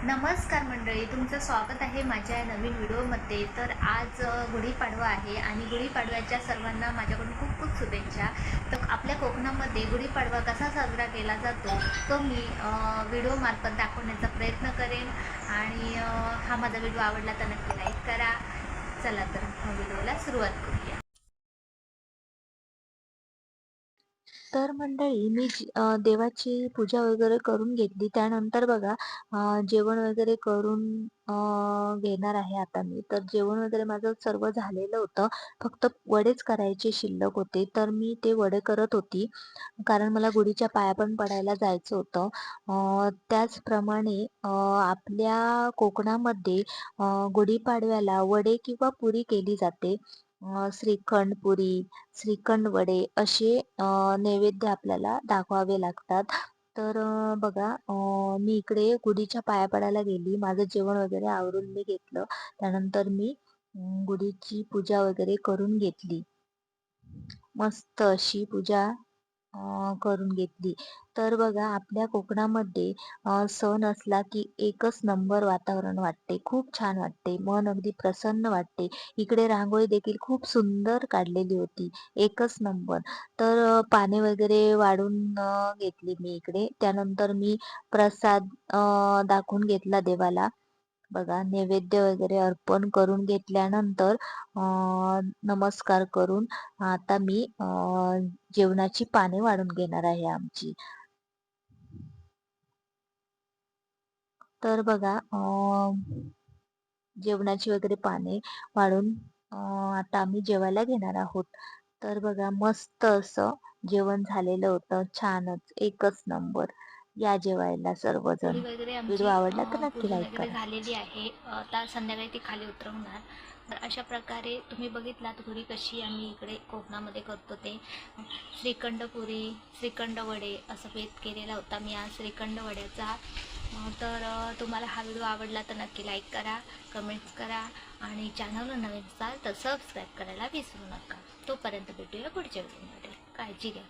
नमस्कार मंडळी, तुमचं स्वागत आहे माझ्या या नवीन व्हिडिओमध्ये। तर आज गुढीपाडवा आहे आणि गुढीपाडव्याच्या सर्वांना माझ्याकडून खूप खूप शुभेच्छा। तर आपल्या कोकणामध्ये गुढीपाडवा कसा साजरा केला जातो तो मी व्हिडिओमार्फत दाखवण्याचा प्रयत्न करेन। आणि हा माझा व्हिडिओ आवडला तर नक्की लाईक करा। चला तर व्हिडिओला सुरुवात करूया। तर मंडळी मी देवाची पूजा वगैरे करून घेतली. त्यानंतर बघा जेवण वगैरे करून घेणार आहे आता मी. तर जेवण वगैरे माझं सर्व झालेलं होतं. फक्त वडेच करायचे शिल्लक होते. तर मी ते वडे करत होती. कारण मला गुढीच्या पाया पण पडायला जायचं होतं. त्याचप्रमाणे आपल्या कोकणामध्ये गुढीपाडव्याला वडे किंवा पुरी केली जाते. श्रीखंड पुरी, श्रीखंड वडे असे नैवेद्य आपल्याला दाखवावे लागतात. तर बघा मी इकडे गुढीच्या पाया पडायला गेली. माझं जेवण वगैरे आवरून मी घेतलं. त्यानंतर मी गुढीची पूजा वगैरे करून घेतली. मस्त अशी पूजा करून घेतली. तर बघा आपल्या कोकणामध्ये सण असला की एकच नंबर वातावरण वाटते. खूप छान वाटते. मन अगदी प्रसन्न वाटते. इकडे रांगोळी देखील खूप सुंदर काढलेली होती. एकच नंबर. तर पाने वगैरे वाढून घेतली मी इकडे. त्यानंतर मी प्रसाद दाखवून घेतला देवाला. बघा नैवेद्य वगैरे अर्पण करून घेतल्यानंतर नमस्कार करून आता मी जेवणाची पाने वाढून घेणार आहे आमची. तर बघा जेवणाची वगैरे पाने वाढून आता आम्ही जेवायला घेणार आहोत. तर बघा मस्त असं जेवण झालेलं होतं. छानच एकच नंबर. या जेवायला पोळी सर्वजण. वगैरे व्हिडिओ आमची आवडला तर नक्की पूजन लाईक वगैरे करा. झालेली आहे। आता संध्याकाळी ती खाली उतरवणार। तर अशा प्रकारे तुम्ही बघितलात गुढी कशी आम्ही इकडे कोकणामध्ये करतो ते। श्रीखंड पुरी, श्रीखंड वडे असं बेत केलेला होता मी आज श्रीखंड वड्याचा। तर तुम्हाला हा व्हिडिओ आवडला तर नक्की लाईक करा, कमेंट्स करा आणि चॅनलवर नवीन असाल तर सबस्क्राईब करायला विसरू नका। तोपर्यंत भेटूया पुढच्या व्हिडिओमध्ये। काळजी घ्या।